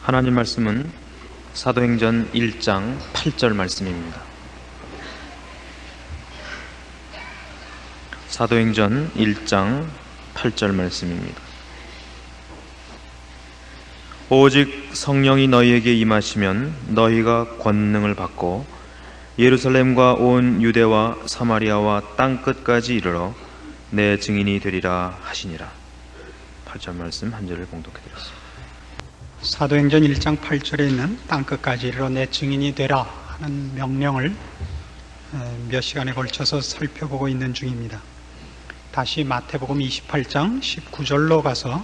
하나님 말씀은 사도행전 1장 8절 말씀입니다. 사도행전 1장 8절 말씀입니다. 오직 성령이 너희에게 임하시면 너희가 권능을 받고 예루살렘과 온 유대와 사마리아와 땅끝까지 이르러 내 증인이 되리라 하시니라. 8절 말씀 한 절을 봉독해 드렸습니다. 사도행전 1장 8절에 있는 땅끝까지 이르러 내 증인이 되라 하는 명령을 몇 시간에 걸쳐서 살펴보고 있는 중입니다. 다시 마태복음 28장 19절로 가서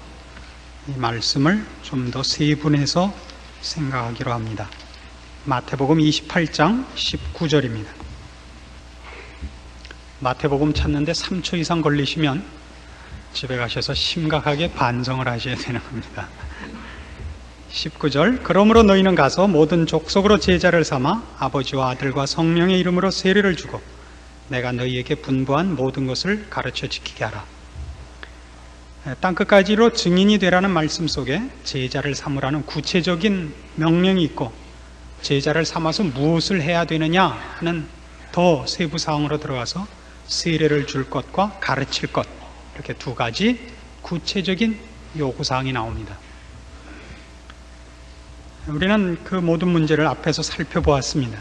이 말씀을 좀 더 세분해서 생각하기로 합니다. 마태복음 28장 19절입니다. 마태복음 찾는데 3초 이상 걸리시면 집에 가셔서 심각하게 반성을 하셔야 되는 겁니다. 19절, 그러므로 너희는 가서 모든 족속으로 제자를 삼아 아버지와 아들과 성령의 이름으로 세례를 주고 내가 너희에게 분부한 모든 것을 가르쳐 지키게 하라. 땅끝까지로 증인이 되라는 말씀 속에 제자를 삼으라는 구체적인 명령이 있고, 제자를 삼아서 무엇을 해야 되느냐 하는 더 세부 사항으로 들어가서 세례를 줄 것과 가르칠 것, 이렇게 두 가지 구체적인 요구사항이 나옵니다. 우리는 그 모든 문제를 앞에서 살펴보았습니다.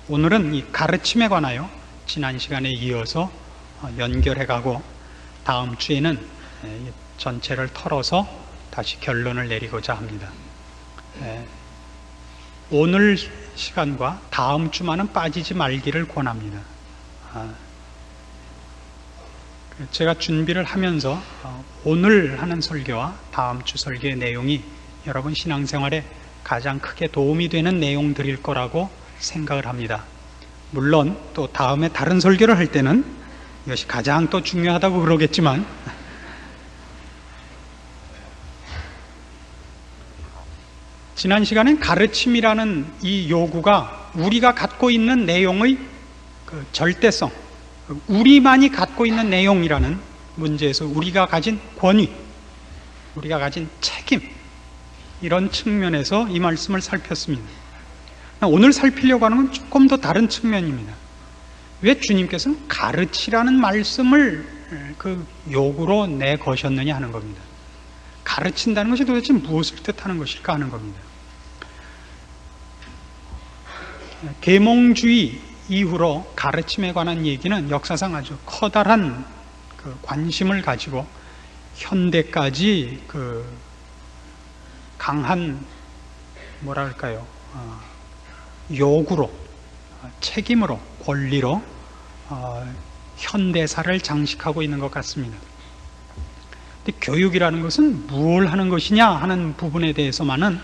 오늘은 이 가르침에 관하여 지난 시간에 이어서 연결해가고 다음 주에는 전체를 털어서 다시 결론을 내리고자 합니다. 오늘 시간과 다음 주만은 빠지지 말기를 권합니다. 제가 준비를 하면서 오늘 하는 설교와 다음 주 설교의 내용이 여러분 신앙생활에 가장 크게 도움이 되는 내용들일 거라고 생각을 합니다. 물론 또 다음에 다른 설교를 할 때는 이것이 가장 또 중요하다고 그러겠지만, 지난 시간엔 가르침이라는 이 요구가 우리가 갖고 있는 내용의 그 절대성, 우리만이 갖고 있는 내용이라는 문제에서 우리가 가진 권위, 우리가 가진 책임, 이런 측면에서 이 말씀을 살폈습니다. 오늘 살피려고 하는 건 조금 더 다른 측면입니다. 왜 주님께서는 가르치라는 말씀을 그 요구로 내거셨느냐 하는 겁니다. 가르친다는 것이 도대체 무엇을 뜻하는 것일까 하는 겁니다. 계몽주의 이후로 가르침에 관한 얘기는 역사상 아주 커다란 그 관심을 가지고 현대까지 그 강한 뭐랄까요, 요구로, 책임으로, 권리로 현대사를 장식하고 있는 것 같습니다. 근데 교육이라는 것은 무엇을 하는 것이냐 하는 부분에 대해서만은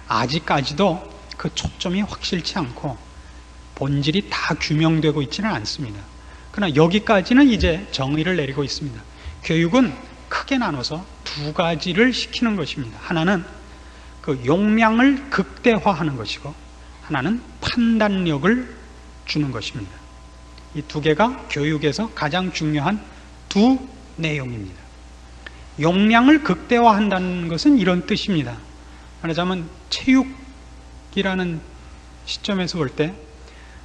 아직까지도 그 초점이 확실치 않고 본질이 다 규명되고 있지는 않습니다. 그러나 여기까지는 이제 정의를 내리고 있습니다. 교육은 크게 나눠서 두 가지를 시키는 것입니다. 하나는 그 용량을 극대화하는 것이고, 하나는 판단력을 주는 것입니다. 이 두 개가 교육에서 가장 중요한 두 내용입니다. 용량을 극대화한다는 것은 이런 뜻입니다. 말하자면 체육이라는 시점에서 볼 때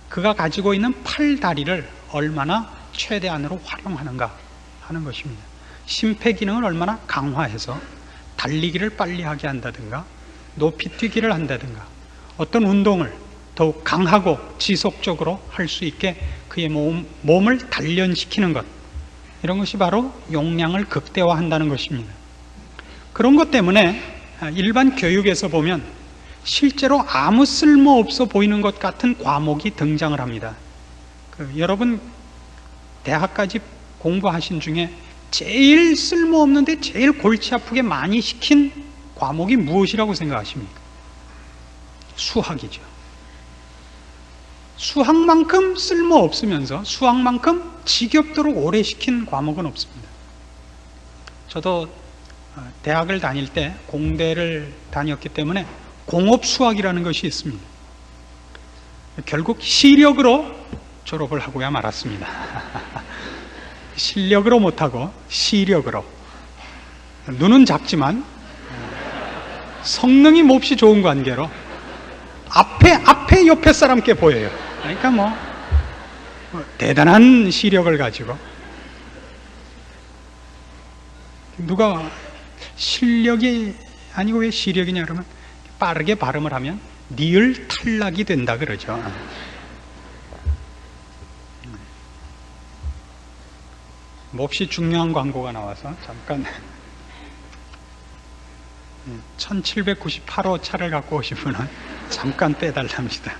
그가 가지고 있는 팔다리를 얼마나 최대한으로 활용하는가 하는 것입니다. 심폐기능을 얼마나 강화해서 달리기를 빨리 하게 한다든가 높이 뛰기를 한다든가 어떤 운동을 더욱 강하고 지속적으로 할 수 있게 그의 몸을 단련시키는 것, 이런 것이 바로 용량을 극대화한다는 것입니다. 그런 것 때문에 일반 교육에서 보면 실제로 아무 쓸모없어 보이는 것 같은 과목이 등장을 합니다. 여러분 대학까지 공부하신 중에 제일 쓸모없는데 제일 골치 아프게 많이 시킨 과목이 무엇이라고 생각하십니까? 수학이죠. 수학만큼 쓸모없으면서 수학만큼 지겹도록 오래 시킨 과목은 없습니다. 저도 대학을 다닐 때 공대를 다녔기 때문에 공업수학이라는 것이 있습니다. 결국 시력으로 졸업을 하고야 말았습니다. 실력으로 못하고 시력으로. 눈은 작지만 성능이 몹시 좋은 관계로 앞에 옆에 사람께 보여요. 그러니까 뭐 대단한 시력을 가지고, 누가 실력이 아니고 왜 시력이냐 그러면 빠르게 발음을 하면 니을 탈락이 된다 그러죠. 몹시 중요한 광고가 나와서 잠깐 1798호 차를 갖고 오신 분은 잠깐 빼달랍니다.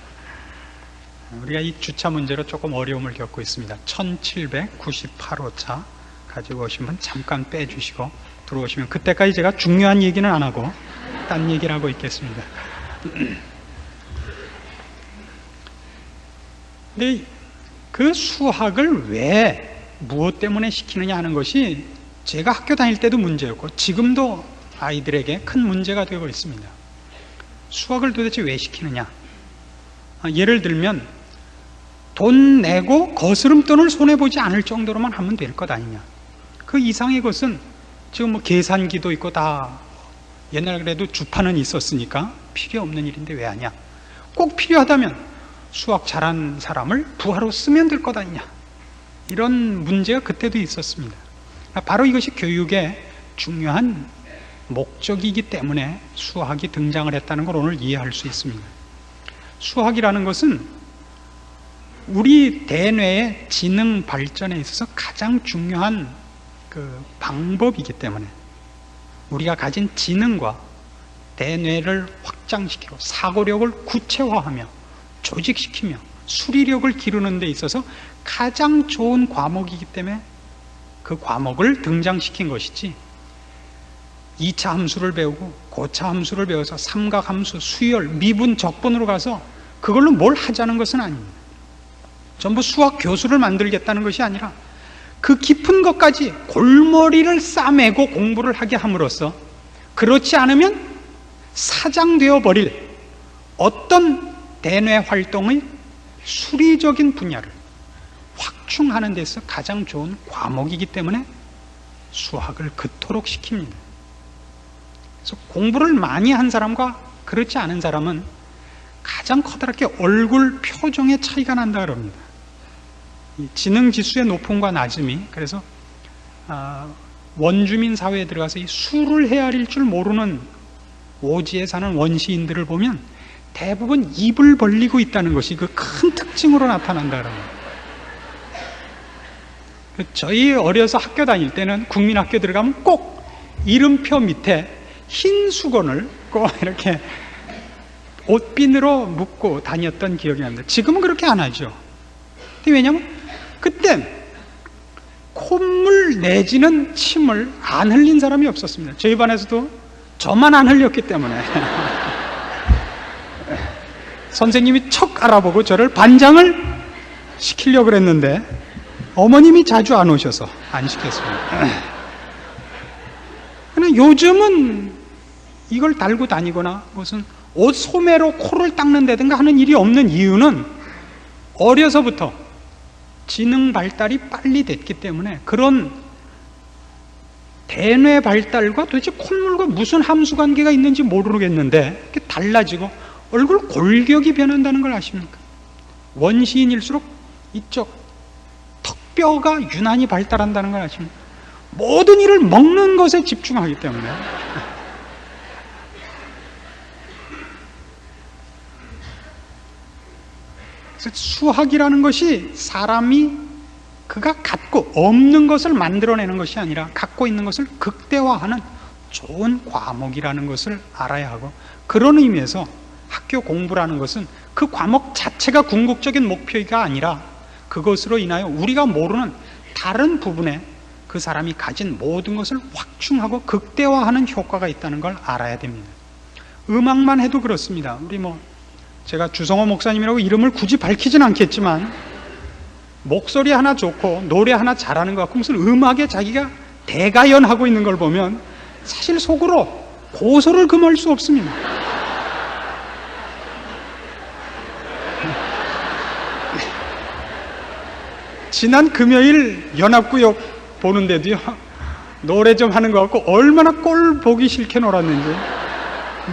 우리가 이 주차 문제로 조금 어려움을 겪고 있습니다. 1798호 차 가지고 오신 분 잠깐 빼주시고 들어오시면, 그때까지 제가 중요한 얘기는 안 하고 딴 얘기를 하고 있겠습니다. 근데 그 수학을 왜 무엇 때문에 시키느냐 하는 것이 제가 학교 다닐 때도 문제였고 지금도 아이들에게 큰 문제가 되고 있습니다. 수학을 도대체 왜 시키느냐? 예를 들면 돈 내고 거스름돈을 손해보지 않을 정도로만 하면 될 것 아니냐. 그 이상의 것은 지금 뭐 계산기도 있고 다 옛날 그래도 주판은 있었으니까 필요 없는 일인데 왜 하냐. 꼭 필요하다면 수학 잘한 사람을 부하로 쓰면 될 것 아니냐. 이런 문제가 그때도 있었습니다. 바로 이것이 교육의 중요한 목적이기 때문에 수학이 등장을 했다는 걸 오늘 이해할 수 있습니다. 수학이라는 것은 우리 대뇌의 지능 발전에 있어서 가장 중요한 그 방법이기 때문에 우리가 가진 지능과 대뇌를 확장시키고 사고력을 구체화하며 조직시키며 수리력을 기르는 데 있어서 가장 좋은 과목이기 때문에 그 과목을 등장시킨 것이지, 2차 함수를 배우고 고차 함수를 배워서 삼각함수, 수열, 미분, 적분으로 가서 그걸로 뭘 하자는 것은 아닙니다. 전부 수학 교수를 만들겠다는 것이 아니라 그 깊은 것까지 골머리를 싸매고 공부를 하게 함으로써, 그렇지 않으면 사장되어 버릴 어떤 대뇌 활동의 수리적인 분야를 확충하는 데서 가장 좋은 과목이기 때문에 수학을 그토록 시킵니다. 그래서 공부를 많이 한 사람과 그렇지 않은 사람은 가장 커다랗게 얼굴 표정의 차이가 난다 그럽니다. 이 지능 지수의 높음과 낮음이, 그래서 원주민 사회에 들어가서 이 수를 헤아릴 줄 모르는 오지에 사는 원시인들을 보면 대부분 입을 벌리고 있다는 것이 그 큰 특징으로 나타난다 그럽니다. 저희 어려서 학교 다닐 때는 국민학교 들어가면 꼭 이름표 밑에 흰 수건을 꼭 이렇게 옷핀으로 묶고 다녔던 기억이 납니다. 지금은 그렇게 안 하죠. 왜냐하면 그땐 콧물 내지는 침을 안 흘린 사람이 없었습니다. 저희 반에서도 저만 안 흘렸기 때문에 선생님이 척 알아보고 저를 반장을 시키려고 그랬는데 어머님이 자주 안 오셔서 안 시켰습니다. 그러나 요즘은 이걸 달고 다니거나 무슨 옷 소매로 코를 닦는다든가 하는 일이 없는 이유는 어려서부터 지능 발달이 빨리 됐기 때문에 그런 대뇌 발달과 도대체 콧물과 무슨 함수 관계가 있는지 모르겠는데 이렇게 달라지고 얼굴 골격이 변한다는 걸 아십니까? 원시인일수록 이쪽 턱뼈가 유난히 발달한다는 걸 아십니까? 모든 일을 먹는 것에 집중하기 때문에. 그래서 수학이라는 것이 사람이 그가 갖고 없는 것을 만들어내는 것이 아니라 갖고 있는 것을 극대화하는 좋은 과목이라는 것을 알아야 하고, 그런 의미에서 학교 공부라는 것은 그 과목 자체가 궁극적인 목표가 아니라 그것으로 인하여 우리가 모르는 다른 부분에 그 사람이 가진 모든 것을 확충하고 극대화하는 효과가 있다는 걸 알아야 됩니다. 음악만 해도 그렇습니다. 우리 제가 주성호 목사님이라고 이름을 굳이 밝히진 않겠지만 목소리 하나 좋고 노래 하나 잘하는 것 같고 무슨 음악에 자기가 대가연하고 있는 걸 보면 사실 속으로 고소를 금할 수 없습니다. 지난 금요일 연합구역 보는데도요, 노래 좀 하는 것 같고 얼마나 꼴 보기 싫게 놀았는지.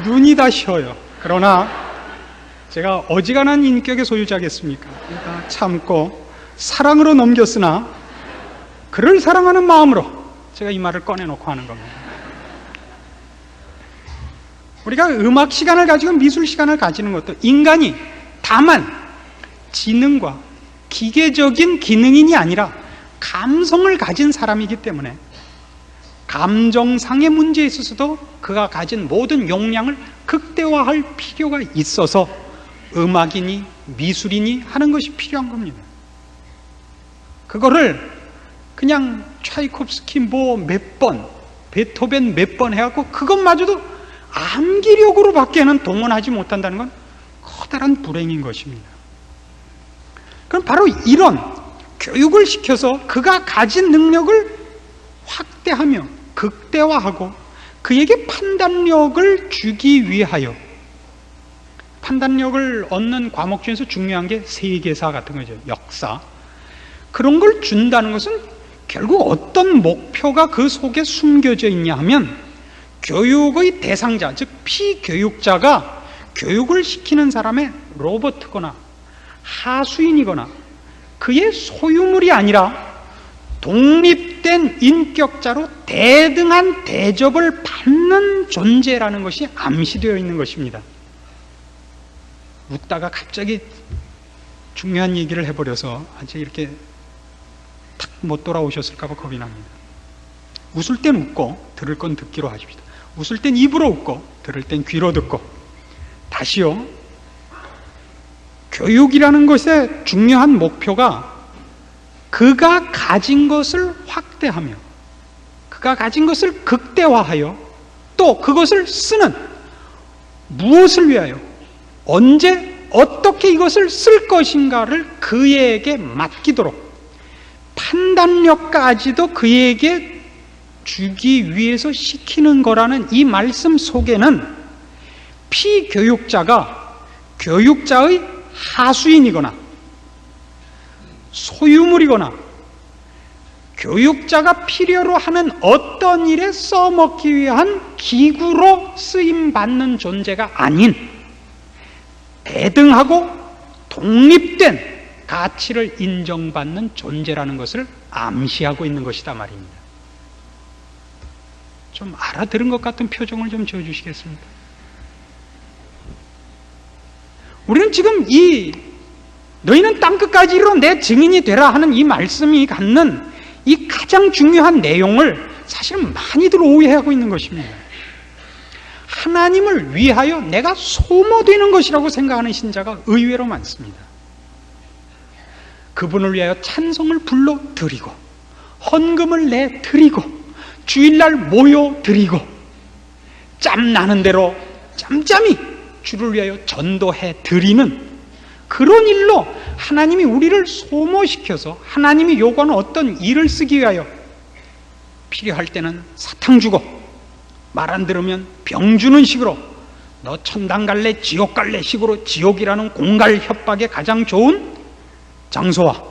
눈이 다 쉬어요. 그러나 제가 어지간한 인격의 소유자겠습니까? 그러니까 참고 사랑으로 넘겼으나 그를 사랑하는 마음으로 제가 이 말을 꺼내놓고 하는 겁니다. 우리가 음악 시간을 가지고 미술 시간을 가지는 것도 인간이 다만 지능과 기계적인 기능인이 아니라 감성을 가진 사람이기 때문에 감정상의 문제에 있어서도 그가 가진 모든 역량을 극대화할 필요가 있어서 음악이니 미술이니 하는 것이 필요한 겁니다. 그거를 그냥 차이콥스키 몇 번, 베토벤 몇 번 해갖고 그것마저도 암기력으로 밖에는 동원하지 못한다는 건 커다란 불행인 것입니다. 그럼 바로 이런 교육을 시켜서 그가 가진 능력을 확대하며 극대화하고 그에게 판단력을 주기 위하여, 판단력을 얻는 과목 중에서 중요한 게 세계사 같은 거죠. 역사. 그런 걸 준다는 것은 결국 어떤 목표가 그 속에 숨겨져 있냐 하면 교육의 대상자, 즉 피교육자가 교육을 시키는 사람의 로봇이거나 하수인이거나 그의 소유물이 아니라 독립된 인격자로 대등한 대접을 받는 존재라는 것이 암시되어 있는 것입니다. 웃다가 갑자기 중요한 얘기를 해버려서 아직 이렇게 탁 못 돌아오셨을까 봐 겁이 납니다. 웃을 땐 웃고 들을 건 듣기로 하십시다. 웃을 땐 입으로 웃고 들을 땐 귀로 듣고. 다시요, 교육이라는 것의 중요한 목표가 그가 가진 것을 확대하며 그가 가진 것을 극대화하여 또 그것을 쓰는, 무엇을 위하여 언제 어떻게 이것을 쓸 것인가를 그에게 맡기도록 판단력까지도 그에게 주기 위해서 시키는 거라는 이 말씀 속에는 피교육자가 교육자의 하수인이거나 소유물이거나 교육자가 필요로 하는 어떤 일에 써먹기 위한 기구로 쓰임받는 존재가 아닌 대등하고 독립된 가치를 인정받는 존재라는 것을 암시하고 있는 것이다 말입니다. 좀 알아들은 것 같은 표정을 좀 지어주시겠습니까? 우리는 지금 너희는 땅끝까지 이르러 내 증인이 되라 하는 이 말씀이 갖는 이 가장 중요한 내용을 사실 많이들 오해하고 있는 것입니다. 하나님을 위하여 내가 소모되는 것이라고 생각하는 신자가 의외로 많습니다. 그분을 위하여 찬송을 불러 드리고 헌금을 내 드리고 주일날 모여 드리고 짬 나는 대로 짬짬이 주를 위하여 전도해 드리는 그런 일로 하나님이 우리를 소모시켜서 하나님이 요구하는 어떤 일을 쓰기 위하여 필요할 때는 사탕 주고 말 안 들으면 병 주는 식으로 너 천당 갈래 지옥 갈래 식으로 지옥이라는 공갈 협박에 가장 좋은 장소와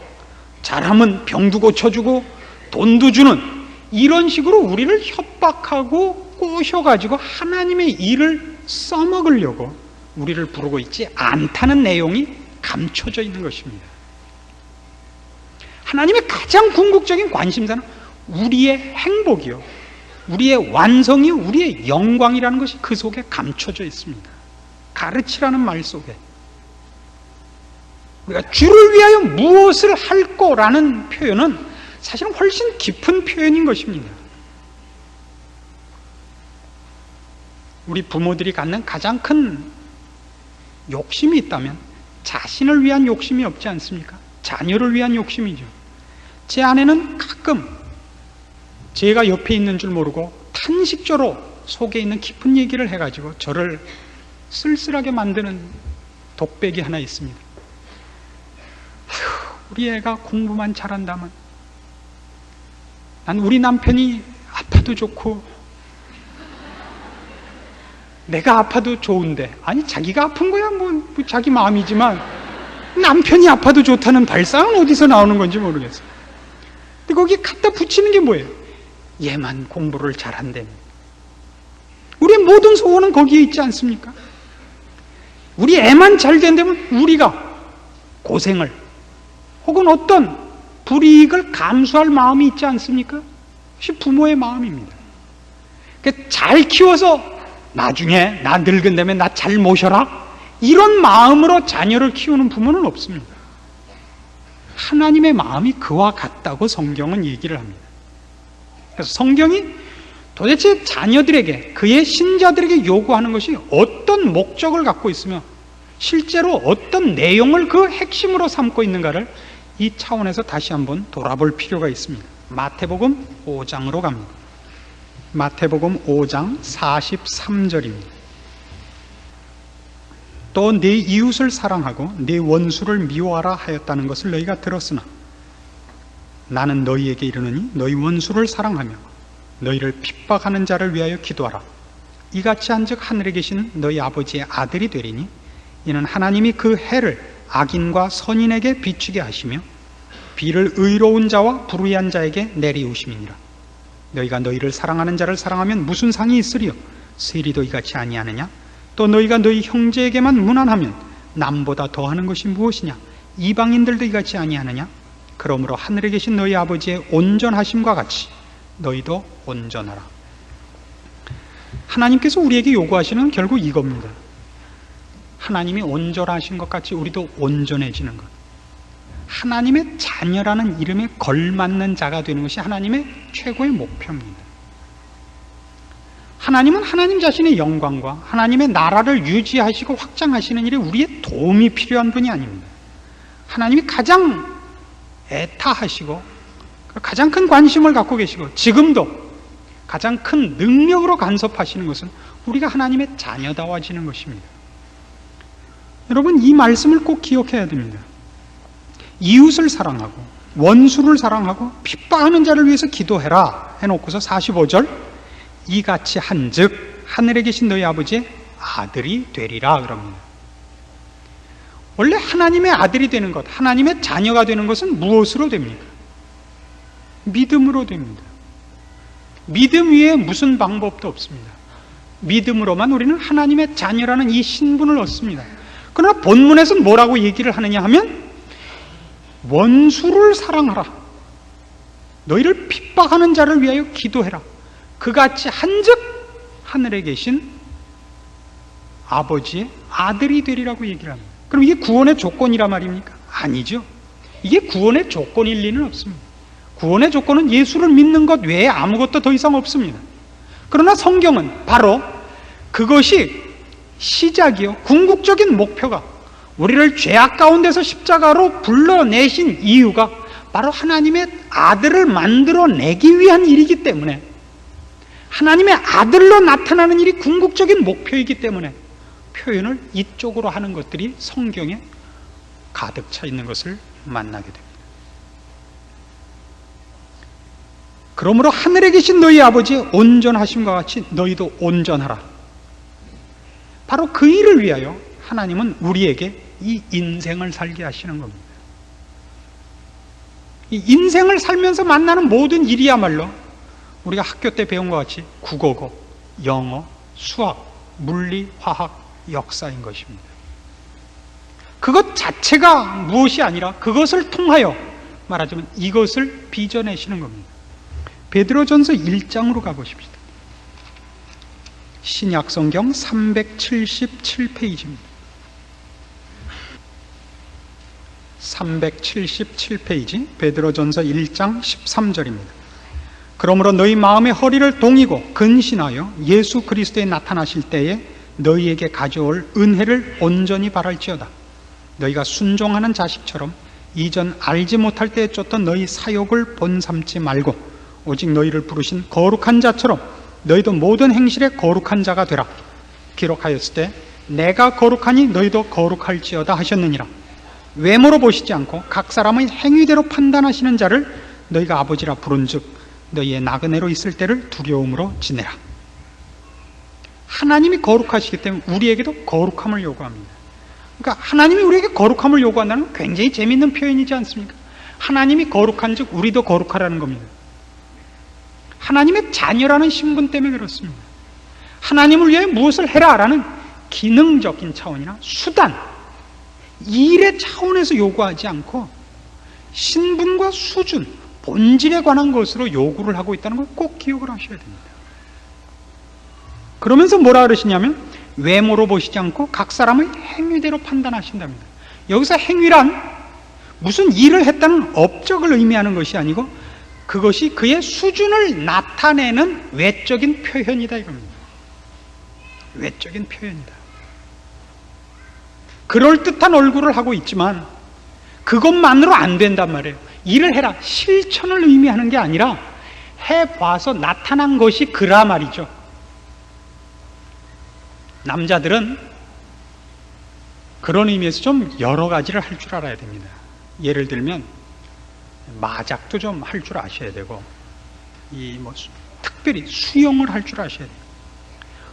잘하면 병도 고쳐주고 돈도 주는 이런 식으로 우리를 협박하고 꼬셔가지고 하나님의 일을 써먹으려고 우리를 부르고 있지 않다는 내용이 감춰져 있는 것입니다. 하나님의 가장 궁극적인 관심사는 우리의 행복이요, 우리의 완성이요, 우리의 영광이라는 것이 그 속에 감춰져 있습니다. 가르치라는 말 속에 우리가 주를 위하여 무엇을 할 거라는 표현은 사실은 훨씬 깊은 표현인 것입니다. 우리 부모들이 갖는 가장 큰 욕심이 있다면 자신을 위한 욕심이 없지 않습니까? 자녀를 위한 욕심이죠. 제 아내는 가끔 제가 옆에 있는 줄 모르고 탄식조로 속에 있는 깊은 얘기를 해가지고 저를 쓸쓸하게 만드는 독백이 하나 있습니다. 아휴, 우리 애가 공부만 잘한다면 난 우리 남편이 아파도 좋고 내가 아파도 좋은데, 아니 자기가 아픈 거야 뭐 자기 마음이지만 남편이 아파도 좋다는 발상은 어디서 나오는 건지 모르겠어요. 근데 거기에 갖다 붙이는 게 뭐예요? 얘만 공부를 잘한다면. 우리의 모든 소원은 거기에 있지 않습니까? 우리 애만 잘 된다면 우리가 고생을 혹은 어떤 불이익을 감수할 마음이 있지 않습니까? 그것이 부모의 마음입니다. 잘 키워서 나중에 나 늙은 다음에 나 잘 모셔라, 이런 마음으로 자녀를 키우는 부모는 없습니다. 하나님의 마음이 그와 같다고 성경은 얘기를 합니다. 그래서 성경이 도대체 자녀들에게, 그의 신자들에게 요구하는 것이 어떤 목적을 갖고 있으며 실제로 어떤 내용을 그 핵심으로 삼고 있는가를 이 차원에서 다시 한번 돌아볼 필요가 있습니다. 마태복음 5장으로 갑니다. 마태복음 5장 43절입니다. 또 네 이웃을 사랑하고 네 원수를 미워하라 하였다는 것을 너희가 들었으나 나는 너희에게 이르노니 너희 원수를 사랑하며 너희를 핍박하는 자를 위하여 기도하라. 이같이 한즉 하늘에 계신 너희 아버지의 아들이 되리니 이는 하나님이 그 해를 악인과 선인에게 비추게 하시며 비를 의로운 자와 불의한 자에게 내리우심이니라. 너희가 너희를 사랑하는 자를 사랑하면 무슨 상이 있으리요? 세리도 이같이 아니하느냐? 또 너희가 너희 형제에게만 무난하면 남보다 더하는 것이 무엇이냐? 이방인들도 이같이 아니하느냐? 그러므로 하늘에 계신 너희 아버지의 온전하심과 같이 너희도 온전하라. 하나님께서 우리에게 요구하시는 건 결국 이겁니다. 하나님이 온전하신 것 같이 우리도 온전해지는 것. 하나님의 자녀라는 이름에 걸맞는 자가 되는 것이 하나님의 최고의 목표입니다. 하나님은 하나님 자신의 영광과 하나님의 나라를 유지하시고 확장하시는 일에 우리의 도움이 필요한 분이 아닙니다. 하나님이 가장 애타하시고 가장 큰 관심을 갖고 계시고 지금도 가장 큰 능력으로 간섭하시는 것은 우리가 하나님의 자녀다워지는 것입니다. 여러분, 이 말씀을 꼭 기억해야 됩니다. 이웃을 사랑하고 원수를 사랑하고 핍박하는 자를 위해서 기도해라 해놓고서 45절 이같이 한즉 하늘에 계신 너희 아버지의 아들이 되리라 그럽니다. 원래 하나님의 아들이 되는 것, 하나님의 자녀가 되는 것은 무엇으로 됩니까? 믿음으로 됩니다. 믿음 위에 무슨 방법도 없습니다. 믿음으로만 우리는 하나님의 자녀라는 이 신분을 얻습니다. 그러나 본문에서는 뭐라고 얘기를 하느냐 하면 원수를 사랑하라. 너희를 핍박하는 자를 위하여 기도해라. 그같이 한즉 하늘에 계신 아버지의 아들이 되리라고 얘기를 합니다. 그럼 이게 구원의 조건이라 말입니까? 아니죠. 이게 구원의 조건일 리는 없습니다. 구원의 조건은 예수를 믿는 것 외에 아무것도 더 이상 없습니다. 그러나 성경은 바로 그것이 시작이요, 궁극적인 목표가 우리를 죄악 가운데서 십자가로 불러내신 이유가 바로 하나님의 아들을 만들어내기 위한 일이기 때문에, 하나님의 아들로 나타나는 일이 궁극적인 목표이기 때문에 표현을 이쪽으로 하는 것들이 성경에 가득 차 있는 것을 만나게 됩니다. 그러므로 하늘에 계신 너희 아버지의 온전하심과 같이 너희도 온전하라. 바로 그 일을 위하여 하나님은 우리에게 이 인생을 살게 하시는 겁니다. 이 인생을 살면서 만나는 모든 일이야말로 우리가 학교 때 배운 것 같이 국어고, 영어, 수학, 물리, 화학, 역사인 것입니다. 그것 자체가 무엇이 아니라 그것을 통하여 말하자면 이것을 빚어내시는 겁니다. 베드로전서 1장으로 가보십시다. 신약성경 377페이지입니다. 377페이지 베드로전서 1장 13절입니다. 그러므로 너희 마음의 허리를 동이고 근신하여 예수 그리스도에 나타나실 때에 너희에게 가져올 은혜를 온전히 바랄지어다. 너희가 순종하는 자식처럼 이전 알지 못할 때에 쫓던 너희 사욕을 본삼지 말고 오직 너희를 부르신 거룩한 자처럼 너희도 모든 행실에 거룩한 자가 되라. 기록하였을 때 내가 거룩하니 너희도 거룩할지어다 하셨느니라. 외모로 보시지 않고 각 사람의 행위대로 판단하시는 자를 너희가 아버지라 부른즉 너희의 나그네로 있을 때를 두려움으로 지내라. 하나님이 거룩하시기 때문에 우리에게도 거룩함을 요구합니다. 그러니까 하나님이 우리에게 거룩함을 요구한다는 건 굉장히 재미있는 표현이지 않습니까? 하나님이 거룩한 즉 우리도 거룩하라는 겁니다. 하나님의 자녀라는 신분 때문에 그렇습니다. 하나님을 위해 무엇을 해라라는 기능적인 차원이나 수단, 일의 차원에서 요구하지 않고 신분과 수준, 본질에 관한 것으로 요구를 하고 있다는 걸 꼭 기억을 하셔야 됩니다. 그러면서 뭐라 그러시냐면 외모로 보시지 않고 각 사람의 행위대로 판단하신답니다. 여기서 행위란 무슨 일을 했다는 업적을 의미하는 것이 아니고 그것이 그의 수준을 나타내는 외적인 표현이다 이겁니다. 외적인 표현이다. 그럴듯한 얼굴을 하고 있지만 그것만으로 안 된단 말이에요. 일을 해라, 실천을 의미하는 게 아니라 해봐서 나타난 것이 그라 말이죠. 남자들은 그런 의미에서 좀 여러 가지를 할 줄 알아야 됩니다. 예를 들면 마작도 좀 할 줄 아셔야 되고, 특별히 수영을 할 줄 아셔야 돼요.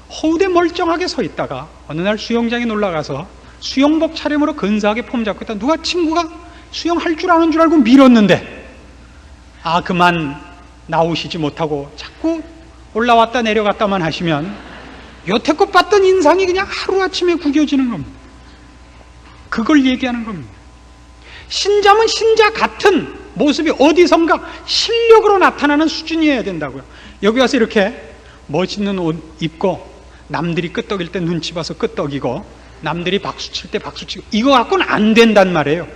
허우대 멀쩡하게 서 있다가 어느 날 수영장에 놀러 가서 수영복 차림으로 근사하게 폼 잡고 있다 누가 친구가 수영할 줄 아는 줄 알고 밀었는데, 그만 나오시지 못하고 자꾸 올라왔다 내려갔다만 하시면 여태껏 봤던 인상이 그냥 하루아침에 구겨지는 겁니다. 그걸 얘기하는 겁니다. 신자면 신자 같은 모습이 어디선가 실력으로 나타나는 수준이어야 된다고요. 여기 와서 이렇게 멋있는 옷 입고 남들이 끄떡일 때 눈치 봐서 끄떡이고 남들이 박수 칠 때 박수 치고 이거 갖고는 안 된단 말이에요.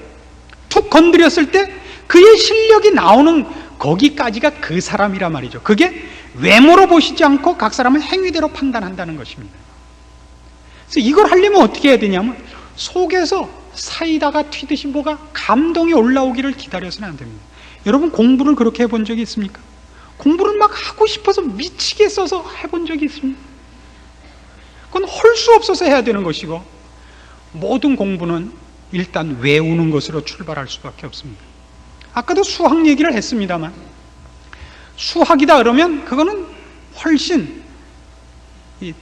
툭 건드렸을 때 그의 실력이 나오는 거기까지가 그 사람이라 말이죠. 그게 외모로 보시지 않고 각 사람은 행위대로 판단한다는 것입니다. 그래서 이걸 하려면 어떻게 해야 되냐면 속에서 사이다가 튀듯이 뭐가 감동이 올라오기를 기다려서는 안 됩니다. 여러분 공부를 그렇게 해본 적이 있습니까? 공부를 막 하고 싶어서 미치게 써서 해본 적이 있습니까? 그건 할 수 없어서 해야 되는 것이고, 모든 공부는 일단 외우는 것으로 출발할 수밖에 없습니다. 아까도 수학 얘기를 했습니다만, 수학이다 그러면 그거는 훨씬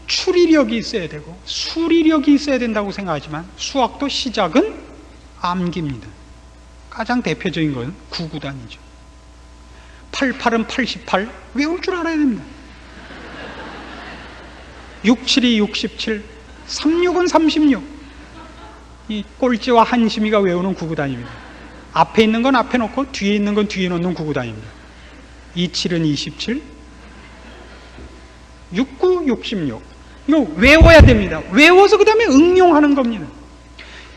추리력이 있어야 되고 수리력이 있어야 된다고 생각하지만, 수학도 시작은 암기입니다. 가장 대표적인 건 구구단이죠. 88은 88 외울 줄 알아야 됩니다. 67이 67, 36은 36. 이 꼴찌와 한심이가 외우는 구구단입니다. 앞에 있는 건 앞에 놓고 뒤에 있는 건 뒤에 놓는 구구단입니다. 27은 27, 69, 66. 이거 외워야 됩니다. 외워서 그 다음에 응용하는 겁니다.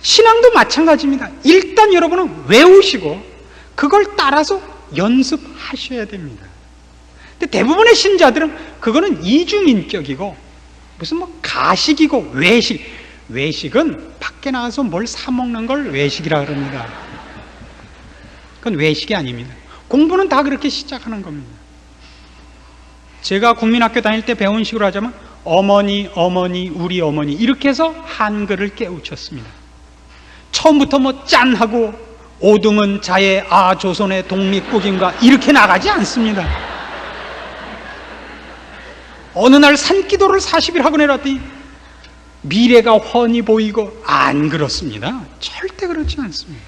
신앙도 마찬가지입니다. 일단 여러분은 외우시고 그걸 따라서 연습하셔야 됩니다. 근데 대부분의 신자들은 그거는 이중인격이고 무슨 가식이고 외식은 밖에 나가서 뭘 사먹는 걸 외식이라 그럽니다. 그건 외식이 아닙니다. 공부는 다 그렇게 시작하는 겁니다. 제가 국민학교 다닐 때 배운 식으로 하자면 어머니, 우리 어머니 이렇게 해서 한글을 깨우쳤습니다. 처음부터 짠하고 오등은 자의 조선의 독립국인가 이렇게 나가지 않습니다. 어느 날 산기도를 40일 하고 내려왔더니 미래가 훤히 보이고 안 그렇습니다. 절대 그렇지 않습니다.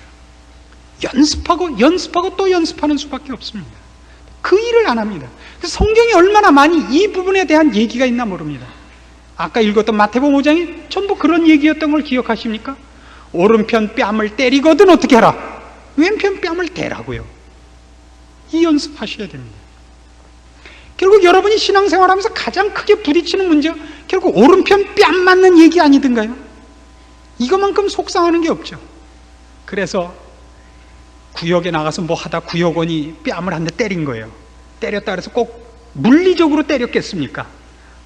연습하고 또 연습하는 수밖에 없습니다. 그 일을 안 합니다. 그래서 성경이 얼마나 많이 이 부분에 대한 얘기가 있나 모릅니다. 아까 읽었던 마태복음 5장이 전부 그런 얘기였던 걸 기억하십니까? 오른편 뺨을 때리거든 어떻게 하라? 왼편 뺨을 대라고요. 이 연습하셔야 됩니다. 결국 여러분이 신앙생활하면서 가장 크게 부딪히는 문제가 결국 오른편 뺨 맞는 얘기 아니든가요? 이것만큼 속상하는 게 없죠. 그래서 구역에 나가서 뭐 하다 구역원이 뺨을 한 대 때린 거예요. 때렸다 그래서 꼭 물리적으로 때렸겠습니까?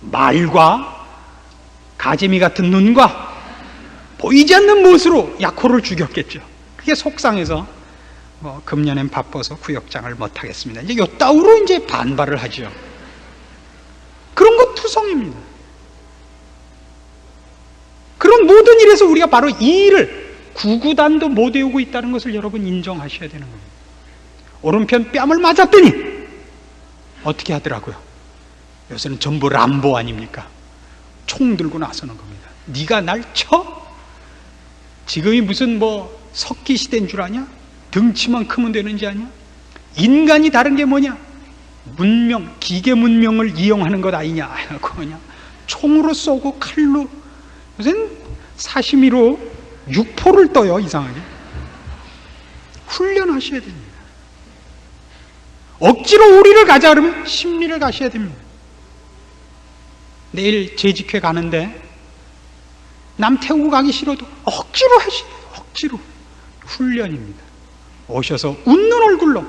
말과 가재미 같은 눈과 보이지 않는 못으로 약호를 죽였겠죠. 그게 속상해서 금년엔 바빠서 구역장을 못하겠습니다. 이제 요따우로 이제 반발을 하죠. 그런 거 투성입니다. 그런 모든 일에서 우리가 바로 이 일을 구구단도 못 외우고 있다는 것을 여러분 인정하셔야 되는 겁니다. 오른편 뺨을 맞았더니 어떻게 하더라고요? 요새는 전부 람보 아닙니까? 총 들고 나서는 겁니다. 네가 날 쳐? 지금이 무슨 석기 시대인 줄 아냐? 등치만 크면 되는지 아냐? 인간이 다른 게 뭐냐? 문명, 기계 문명을 이용하는 것 아니냐? 그냥 총으로 쏘고 칼로, 요새는 사시미로 육포를 떠요. 이상하게. 훈련하셔야 됩니다. 억지로 우리를 가자 그러면 심리를 가셔야 됩니다. 내일 재직회 가는데 남 태우고 가기 싫어도 억지로 하시네요. 억지로. 훈련입니다. 오셔서 웃는 얼굴로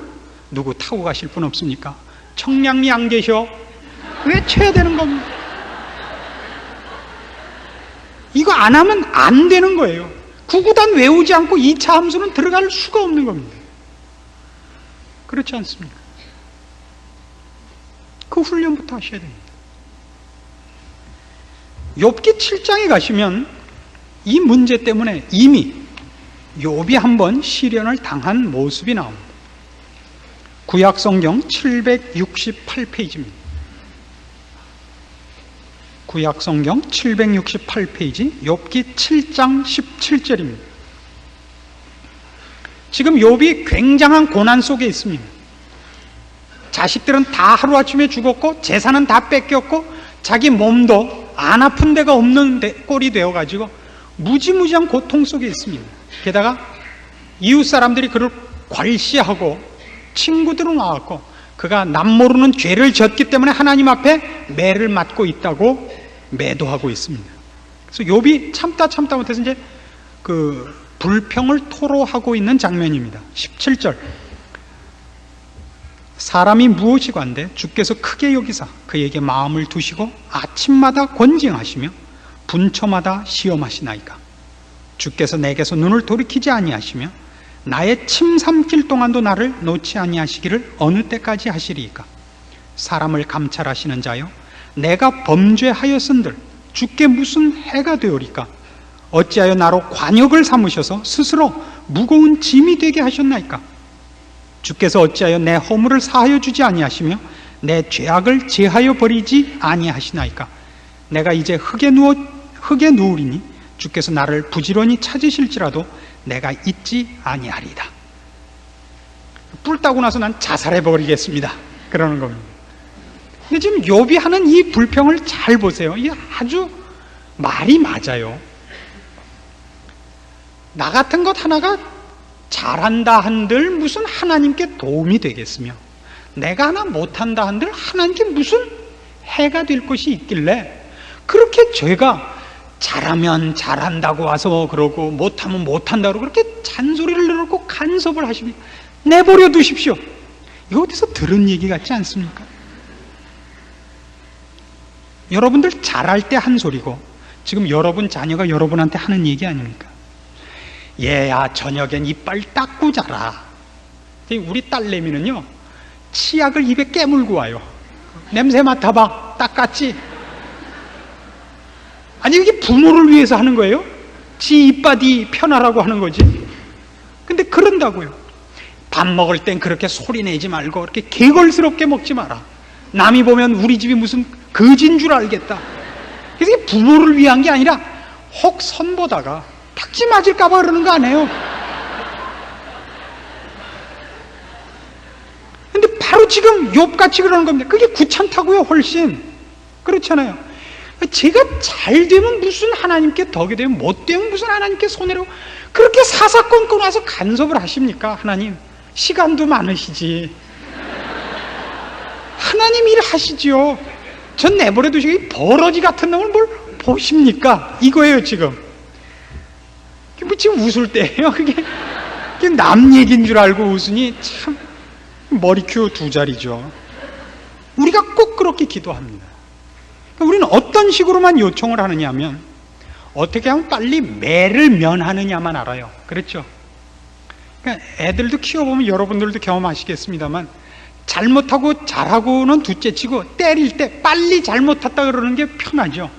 누구 타고 가실 분 없습니까? 청량리 안 계셔? 외쳐야 되는 겁니다. 이거 안 하면 안 되는 거예요. 구구단 외우지 않고 2차 함수는 들어갈 수가 없는 겁니다. 그렇지 않습니까? 그 훈련부터 하셔야 됩니다. 욥기 7장에 가시면 이 문제 때문에 이미 욥이 한번 시련을 당한 모습이 나옵니다. 구약성경 768페이지입니다. 구약성경 768페이지 욥기 7장 17절입니다. 지금 욥이 굉장한 고난 속에 있습니다. 자식들은 다 하루아침에 죽었고 재산은 다 뺏겼고 자기 몸도 안 아픈 데가 없는 꼴이 되어가지고 무지무지한 고통 속에 있습니다. 게다가 이웃 사람들이 그를 괄시하고 친구들은 와갖고 그가 남 모르는 죄를 졌기 때문에 하나님 앞에 매를 맞고 있다고 매도하고 있습니다. 그래서 욥이 참다 못해서 이제 그 불평을 토로하고 있는 장면입니다. 17절. 사람이 무엇이관데 주께서 크게 여기사 그에게 마음을 두시고 아침마다 권징하시며 분초마다 시험하시나이까. 주께서 내게서 눈을 돌이키지 아니하시며 나의 침 삼킬 동안도 나를 놓지 아니하시기를 어느 때까지 하시리이까. 사람을 감찰하시는 자여, 내가 범죄하였은들 주께 무슨 해가 되오리까. 어찌하여 나로 관역을 삼으셔서 스스로 무거운 짐이 되게 하셨나이까. 주께서 어찌하여 내 허물을 사하여 주지 아니하시며 내 죄악을 제하여 버리지 아니하시나이까. 내가 이제 흙에 누우리니 주께서 나를 부지런히 찾으실지라도 내가 잊지 아니하리이다. 뿔 따고 나서 난 자살해 버리겠습니다, 그러는 겁니다. 근데 지금 욥이 하는 이 불평을 잘 보세요. 이게 아주 말이 맞아요. 나 같은 것 하나가 잘한다 한들 무슨 하나님께 도움이 되겠으며, 내가 하나 못한다 한들 하나님께 무슨 해가 될 것이 있길래 그렇게 제가 잘하면 잘한다고 와서 그러고 못하면 못한다고 그렇게 잔소리를 내놓고 간섭을 하시니 내버려 두십시오. 이거 어디서 들은 얘기 같지 않습니까? 여러분들 잘할 때 한 소리고 지금 여러분 자녀가 여러분한테 하는 얘기 아닙니까? 얘야 저녁엔 이빨 닦고 자라. 우리 딸내미는요 치약을 입에 깨물고 와요. 냄새 맡아봐, 닦았지? 아니 이게 부모를 위해서 하는 거예요? 지 이빨이 편하라고 하는 거지. 근데 그런다고요. 밥 먹을 땐 그렇게 소리 내지 말고 이렇게 개걸스럽게 먹지 마라. 남이 보면 우리 집이 무슨 거진 줄 알겠다. 그래서 이게 부모를 위한 게 아니라 혹 선보다가 탁지 맞을까 봐 그러는 거 아니에요. 근데 바로 지금 욥같이 그러는 겁니다. 그게 귀찮다고요. 훨씬 그렇잖아요. 제가 잘 되면 무슨 하나님께 덕이 되면 못 되면 무슨 하나님께 손해라고 그렇게 사사건건 와서 간섭을 하십니까? 하나님 시간도 많으시지 하나님 일 하시지요. 전 내버려 두시고 이 버러지 같은 놈을 뭘 보십니까? 이거예요 지금. 뭐 지금 웃을 때예요. 그게 남 얘기인 줄 알고 웃으니 참 머리큐 두 자리죠. 우리가 꼭 그렇게 기도합니다. 우리는 어떤 식으로만 요청을 하느냐 하면 어떻게 하면 빨리 매를 면하느냐만 알아요. 그렇죠? 그러니까 애들도 키워보면 여러분들도 경험하시겠습니다만 잘못하고 잘하고는 둘째치고 때릴 때 빨리 잘못했다 그러는 게 편하죠.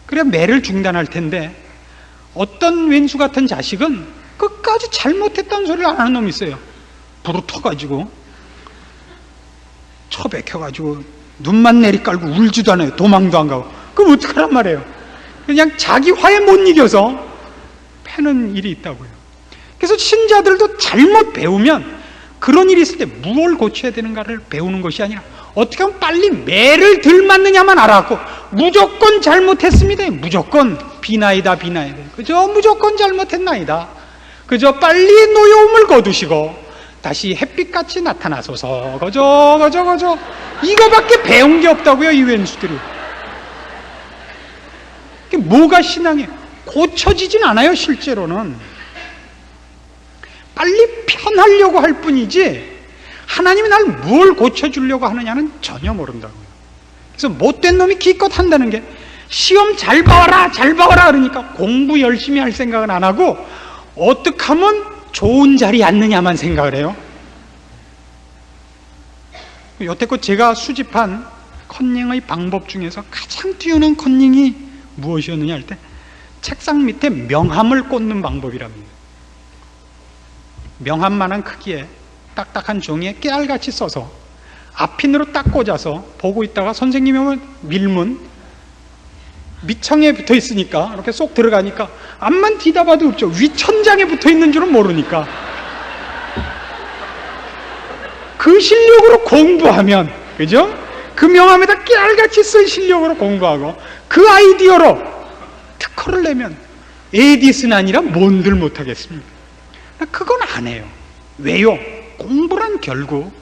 그래야 매를 중단할 텐데 어떤 왼수 같은 자식은 끝까지 잘못했다는 소리를 안 하는 놈이 있어요. 부르터가지고 처박혀가지고 눈만 내리깔고 울지도 않아요. 도망도 안 가고. 그럼 어떡하란 말이에요. 그냥 자기 화에 못 이겨서 패는 일이 있다고요. 그래서 신자들도 잘못 배우면 그런 일이 있을 때 무엇을 고쳐야 되는가를 배우는 것이 아니라 어떻게 하면 빨리 매를 덜 맞느냐만 알아갖고 무조건 잘못했습니다. 무조건 비나이다. 그저 무조건 잘못했나이다. 그저 빨리 노여움을 거두시고 다시 햇빛같이 나타나소서. 그저 이거밖에 배운 게 없다고요, 이 왼수들이. 뭐가 신앙이에요? 고쳐지진 않아요, 실제로는. 빨리 편하려고 할 뿐이지 하나님이 날 뭘 고쳐주려고 하느냐는 전혀 모른다고요. 그래서 못된 놈이 기껏 한다는 게 시험 잘 봐라 그러니까 공부 열심히 할 생각은 안 하고 어떻게 하면 좋은 자리에 앉느냐만 생각을 해요. 여태껏 제가 수집한 컨닝의 방법 중에서 가장 뛰어난 컨닝이 무엇이었느냐 할 때 책상 밑에 명함을 꽂는 방법이랍니다. 명함만한 크기에 딱딱한 종이에 깨알같이 써서 앞핀으로 딱 꽂아서 보고 있다가 선생님이 오면 밀문 밑창에 붙어 있으니까 이렇게 쏙 들어가니까 앞만 뒤다봐도 없죠. 위천장에 붙어 있는 줄은 모르니까 그 실력으로 공부하면, 그죠? 그 명함에다 깨알같이 쓴 실력으로 공부하고 그 아이디어로 특허를 내면 에디슨 아니라 뭔들 못하겠습니까? 그건 안 해요. 왜요? 공부란 결국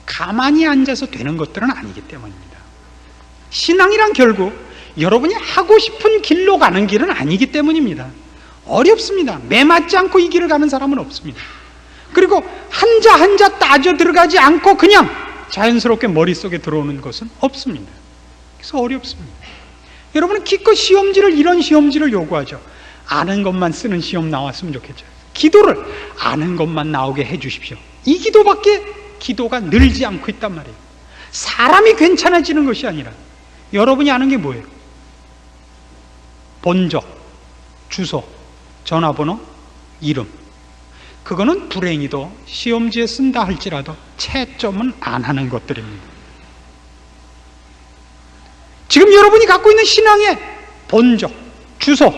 가만히 앉아서 되는 것들은 아니기 때문입니다. 신앙이란 결국 여러분이 하고 싶은 길로 가는 길은 아니기 때문입니다. 어렵습니다. 매맞지 않고 이 길을 가는 사람은 없습니다. 그리고 한자 따져 들어가지 않고 그냥 자연스럽게 머릿속에 들어오는 것은 없습니다. 그래서 어렵습니다. 여러분은 기껏 이런 시험지를 요구하죠. 아는 것만 쓰는 시험 나왔으면 좋겠죠. 기도를 아는 것만 나오게 해 주십시오. 이 기도밖에 기도가 늘지 않고 있단 말이에요. 사람이 괜찮아지는 것이 아니라 여러분이 아는 게 뭐예요? 본적, 주소, 전화번호, 이름. 그거는 불행히도 시험지에 쓴다 할지라도 채점은 안 하는 것들입니다. 지금 여러분이 갖고 있는 신앙에 본적, 주소,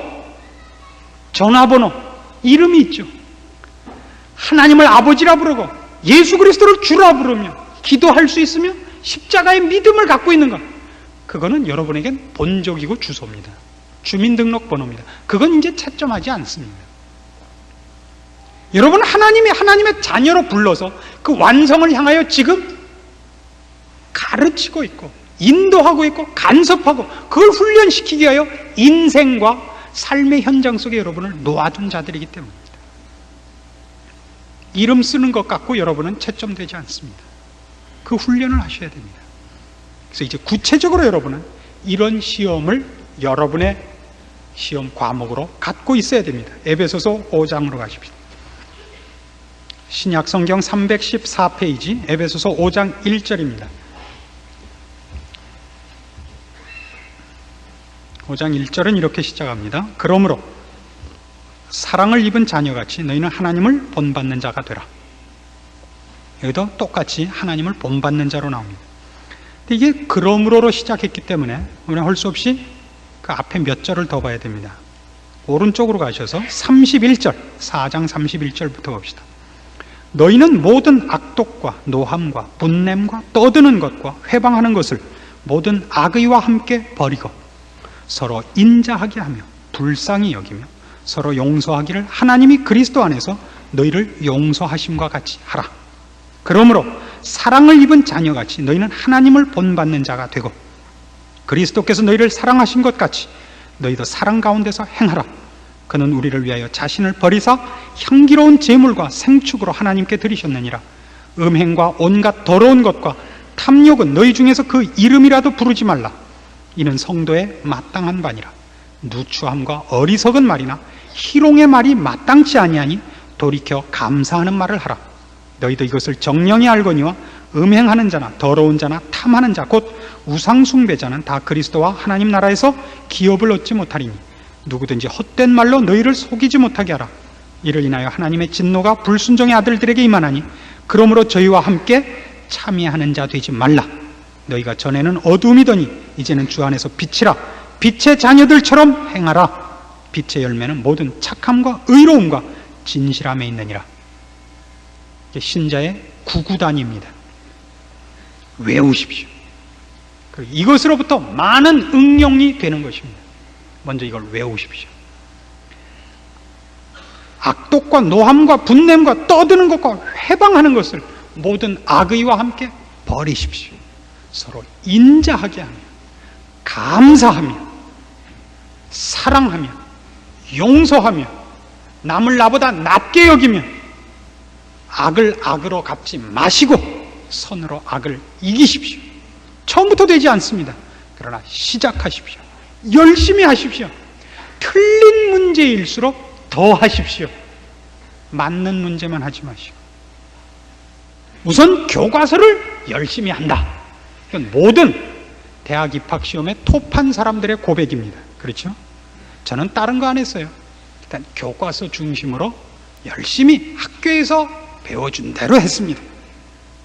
전화번호, 이름이 있죠. 하나님을 아버지라 부르고 예수 그리스도를 주라 부르며 기도할 수 있으며 십자가의 믿음을 갖고 있는 것, 그거는 여러분에겐 본적이고 주소입니다. 주민등록번호입니다. 그건 이제 채점하지 않습니다. 여러분은 하나님의 자녀로 불러서 그 완성을 향하여 지금 가르치고 있고 인도하고 있고 간섭하고 그걸 훈련시키기 위하여 인생과 삶의 현장 속에 여러분을 놓아둔 자들이기 때문입니다. 이름 쓰는 것 갖고 여러분은 채점되지 않습니다. 그 훈련을 하셔야 됩니다. 그래서 이제 구체적으로 여러분은 이런 시험을 여러분의 시험 과목으로 갖고 있어야 됩니다. 에베소서 5장으로 가십시오. 신약 성경 314페이지 에베소서 5장 1절입니다. 5장 1절은 이렇게 시작합니다. 그러므로 사랑을 입은 자녀같이 너희는 하나님을 본받는 자가 되라. 여기도 똑같이 하나님을 본받는 자로 나옵니다. 근데 이게 그러므로로 시작했기 때문에 우리는 할 수 없이 그 앞에 몇 절을 더 봐야 됩니다. 오른쪽으로 가셔서 31절, 4장 31절부터 봅시다. 너희는 모든 악독과 노함과 분냄과 떠드는 것과 회방하는 것을 모든 악의와 함께 버리고 서로 인자하게 하며 불쌍히 여기며 서로 용서하기를 하나님이 그리스도 안에서 너희를 용서하심과 같이 하라. 그러므로 사랑을 입은 자녀같이 너희는 하나님을 본받는 자가 되고 그리스도께서 너희를 사랑하신 것 같이 너희도 사랑 가운데서 행하라. 그는 우리를 위하여 자신을 버리사 향기로운 제물과 생축으로 하나님께 드리셨느니라. 음행과 온갖 더러운 것과 탐욕은 너희 중에서 그 이름이라도 부르지 말라. 이는 성도의 마땅한 바니라. 누추함과 어리석은 말이나 희롱의 말이 마땅치 아니하니 돌이켜 감사하는 말을 하라. 너희도 이것을 정령이 알거니와 음행하는 자나 더러운 자나 탐하는 자 곧 우상숭배자는 다 그리스도와 하나님 나라에서 기업을 얻지 못하리니 누구든지 헛된 말로 너희를 속이지 못하게 하라. 이를 인하여 하나님의 진노가 불순종의 아들들에게 임하나니 그러므로 저희와 함께 참여하는 자 되지 말라. 너희가 전에는 어두움이더니 이제는 주 안에서 빛이라. 빛의 자녀들처럼 행하라. 빛의 열매는 모든 착함과 의로움과 진실함에 있느니라. 이게 신자의 구구단입니다. 외우십시오. 그리고 이것으로부터 많은 응용이 되는 것입니다. 먼저 이걸 외우십시오. 악독과 노함과 분냄과 떠드는 것과 회방하는 것을 모든 악의와 함께 버리십시오. 서로 인자하게 하며 감사하며 사랑하며 용서하며 남을 나보다 낫게 여기며 악을 악으로 갚지 마시고 선으로 악을 이기십시오. 처음부터 되지 않습니다. 그러나 시작하십시오. 열심히 하십시오. 틀린 문제일수록 더 하십시오. 맞는 문제만 하지 마시고. 우선 교과서를 열심히 한다. 이건 모든 대학 입학시험에 톱한 사람들의 고백입니다. 그렇죠? 저는 다른 거 안 했어요. 일단 교과서 중심으로 열심히 학교에서 배워준 대로 했습니다.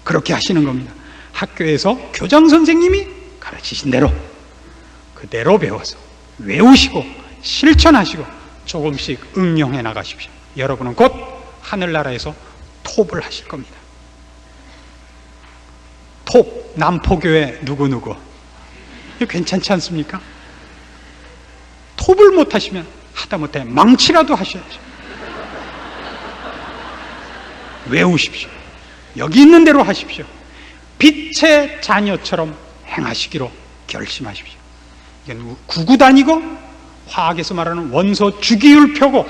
그렇게 하시는 겁니다. 학교에서 교장 선생님이 가르치신 대로 그대로 배워서 외우시고 실천하시고 조금씩 응용해 나가십시오. 여러분은 곧 하늘나라에서 톱을 하실 겁니다. 톱, 남포교회 누구누구. 이거 괜찮지 않습니까? 톱을 못하시면 하다못해 망치라도 하셔야죠. 외우십시오. 여기 있는 대로 하십시오. 빛의 자녀처럼 행하시기로 결심하십시오. 이건 구구단이고 화학에서 말하는 원소 주기율표고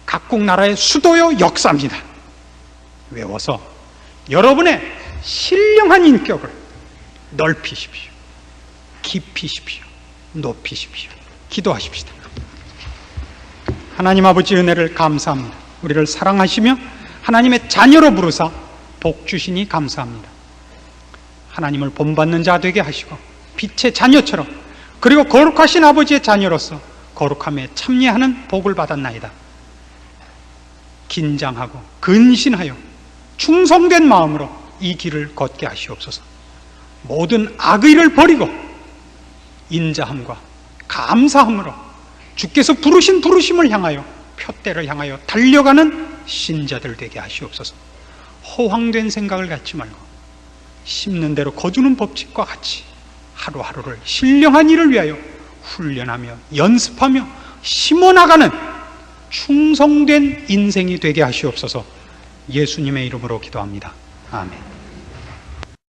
각국 나라의 수도요 역사입니다. 외워서 여러분의 신령한 인격을 넓히십시오. 깊이십시오. 높이십시오. 기도하십시다. 하나님 아버지 은혜를 감사합니다. 우리를 사랑하시며 하나님의 자녀로 부르사 복 주시니 감사합니다. 하나님을 본받는 자 되게 하시고 빛의 자녀처럼 그리고 거룩하신 아버지의 자녀로서 거룩함에 참여하는 복을 받았나이다. 긴장하고 근신하여 충성된 마음으로 이 길을 걷게 하시옵소서. 모든 악의를 버리고 인자함과 감사함으로 주께서 부르신 부르심을 향하여 표대를 향하여 달려가는 신자들 되게 하시옵소서. 허황된 생각을 갖지 말고 심는 대로 거두는 법칙과 같이 하루하루를 신령한 일을 위하여 훈련하며 연습하며 심어나가는 충성된 인생이 되게 하시옵소서. 예수님의 이름으로 기도합니다. 아멘.